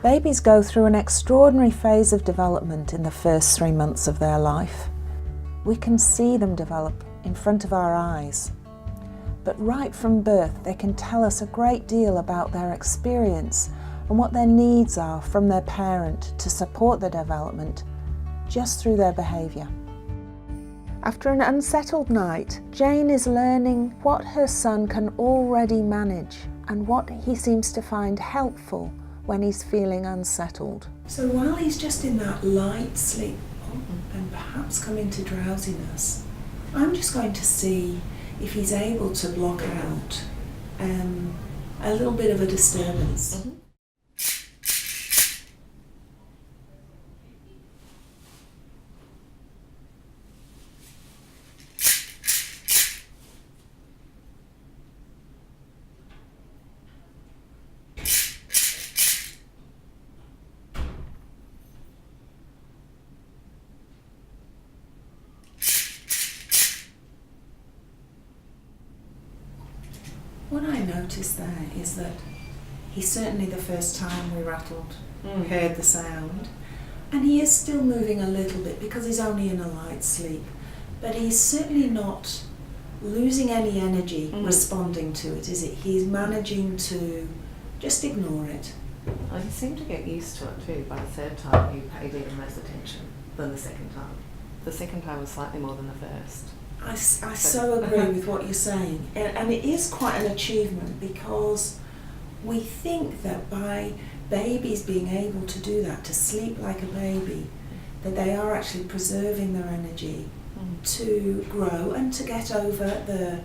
Babies go through an extraordinary phase of development in the first 3 months of their life. We can see them develop in front of our eyes. But right from birth, they can tell us a great deal about their experience and what their needs are from their parent to support their development just through their behaviour. After an unsettled night, Jane is learning what her son can already manage and what he seems to find helpful when he's feeling unsettled. So while he's just in that light sleep and perhaps coming to drowsiness, I'm just going to see if he's able to block out a little bit of a disturbance. Mm-hmm. What I noticed there is that he certainly the first time we rattled heard the sound, and he is still moving a little bit because he's only in a light sleep, but he's certainly not losing any energy responding to it, is it? He's managing to just ignore it. Well, you seem to get used to it too. By the third time you paid even less attention than the second time. The second time was slightly more than the first. I so agree with what you're saying, and it is quite an achievement because we think that by babies being able to do that, to sleep like a baby, that they are actually preserving their energy to grow and to get over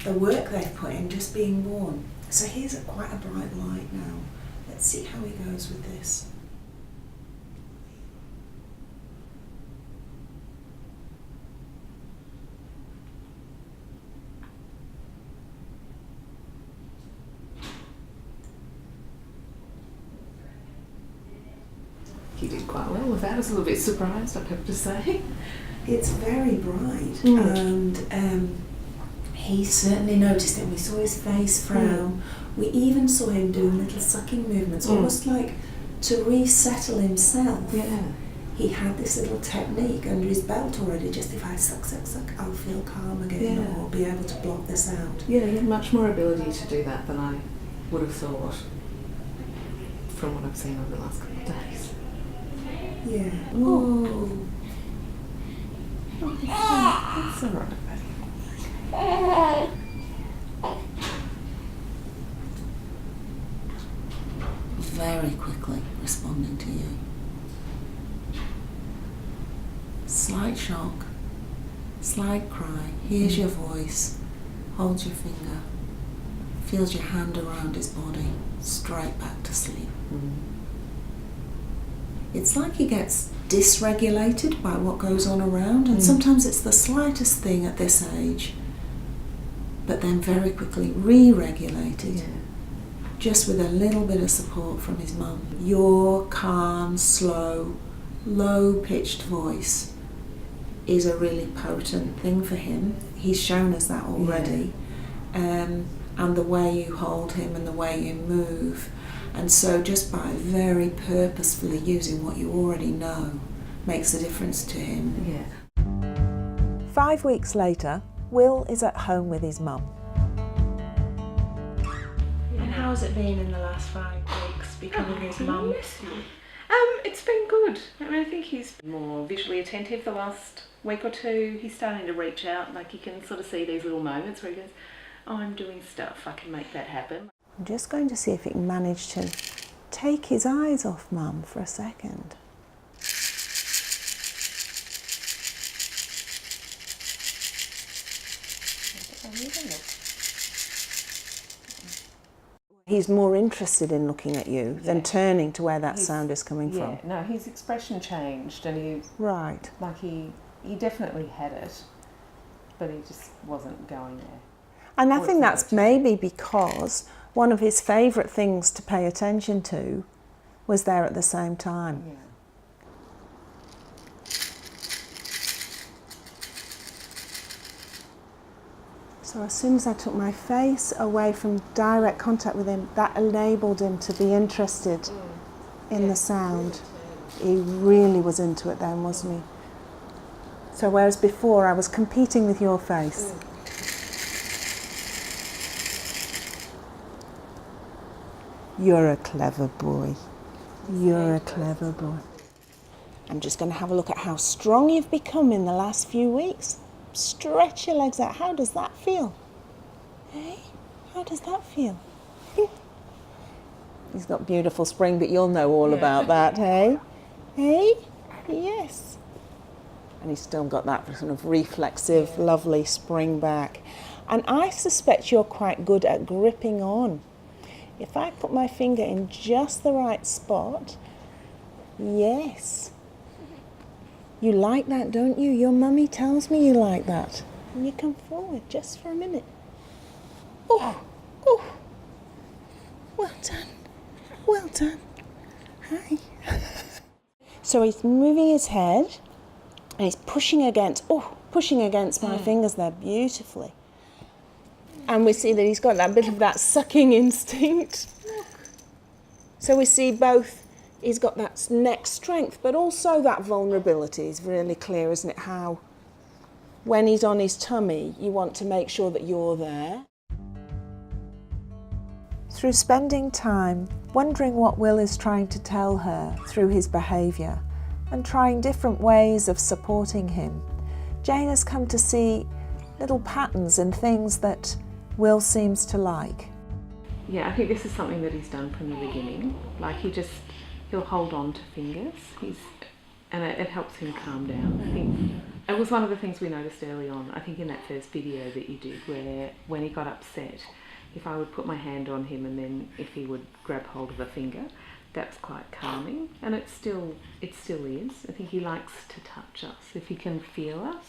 the work they've put in just being born. So here's quite a bright light now. Let's see how he goes with this. You did quite well with that. I was a little bit surprised, I'd have to say. It's very bright, and he certainly noticed it. We saw his face frown. We even saw him doing little sucking movements, almost like to resettle himself. Yeah. He had this little technique under his belt already, just if I suck, I'll feel calm again, or be able to block this out. Yeah, he had much more ability to do that than I would have thought from what I've seen over the last couple of days. Yeah. Oh. That's all right, buddy. Very quickly responding to you. Slight shock, slight cry, hears your voice, holds your finger, feels your hand around his body, straight back to sleep. It's like he gets dysregulated by what goes on around, and sometimes it's the slightest thing at this age, but then very quickly re-regulated, just with a little bit of support from his mum. Your calm, slow, low-pitched voice is a really potent thing for him. He's shown us that already. And the way you hold him and the way you move. And so just by very purposefully using what you already know makes a difference to him. Yeah. 5 weeks later, Will is at home with his mum. And how's it been in the last 5 weeks becoming his mum? It's been good. I mean, I think he's more visually attentive the last week or two. He's starting to reach out, like you can sort of see these little moments where he goes, oh, I'm doing stuff, I can make that happen. I'm just going to see if he can manage to take his eyes off Mum for a second. He's more interested in looking at you than turning to where that sound is coming from. No, his expression changed, and he he definitely had it, but he just wasn't going there. And I think that's maybe because one of his favourite things to pay attention to was there at the same time. Yeah. So as soon as I took my face away from direct contact with him, that enabled him to be interested in the sound. He really was into it then, wasn't he? So whereas before I was competing with your face. You're a clever boy. You're a clever boy. I'm just going to have a look at how strong you've become in the last few weeks. Stretch your legs out. How does that feel? Hey? How does that feel? He's got beautiful spring, but you'll know all about that, hey? Hey? Yes. And he's still got that sort of reflexive, lovely spring back. And I suspect you're quite good at gripping on. If I put my finger in just the right spot, yes. You like that, don't you? Your mummy tells me you like that. And you come forward just for a minute. Oh, oh. Well done. Well done. Hi. So he's moving his head and he's pushing against my fingers there beautifully. And we see that he's got that bit of that sucking instinct. So we see both, he's got that neck strength, but also that vulnerability is really clear, isn't it? How when he's on his tummy, you want to make sure that you're there. Through spending time wondering what Will is trying to tell her through his behaviour and trying different ways of supporting him, Jane has come to see little patterns and things that Will seems to like. Yeah, I think this is something that he's done from the beginning. Like he'll hold on to fingers. And it helps him calm down. I think it was one of the things we noticed early on. I think in that first video that you did, where when he got upset, if I would put my hand on him and then if he would grab hold of a finger, that's quite calming. And it still is. I think he likes to touch us. If he can feel us,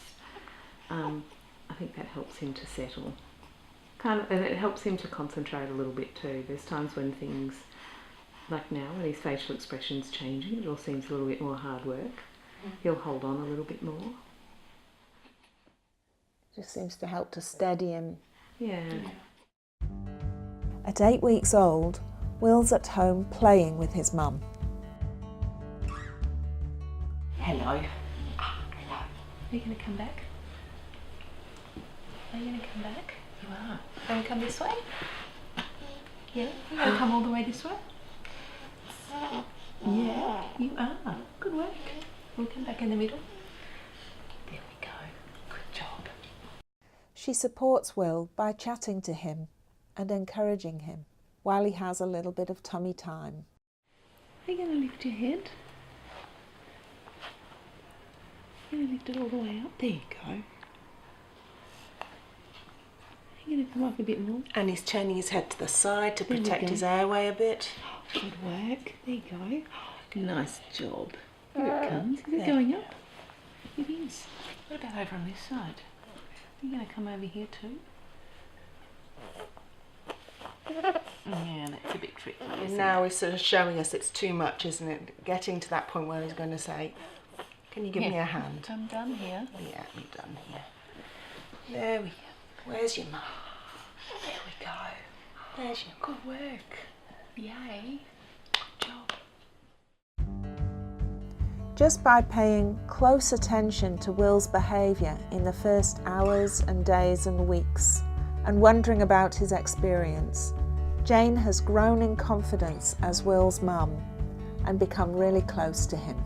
I think that helps him to settle. And it helps him to concentrate a little bit too. There's times when things, like now, when his facial expression's changing, it all seems a little bit more hard work. He'll hold on a little bit more. Just seems to help to steady him. Yeah. At 8 weeks old, Will's at home playing with his mum. Hello. Hello. Are you going to come back? Are you going to come back? You are. Going to come this way? Yeah? You're going to come all the way this way? Yeah, you are. Good work. We'll come back in the middle. There we go. Good job. She supports Will by chatting to him and encouraging him while he has a little bit of tummy time. Are you going to lift your head? You're going to lift it all the way up. There you go. You're going to come up a bit more. And he's turning his head to the side to protect his airway a bit. Good work. There you go. Nice job. Here it comes. Is it going up? It is. What about over on this side? Are you going to come over here too? Yeah, that's a bit tricky. Now he's sort of showing us it's too much, isn't it? Getting to that point where he's going to say, can you give me a hand? I'm done here. Yeah, I'm done here. There we go. Where's your mum? There we go. There's your Good work. Yay. Good job. Just by paying close attention to Will's behaviour in the first hours and days and weeks and wondering about his experience, Jane has grown in confidence as Will's mum and become really close to him.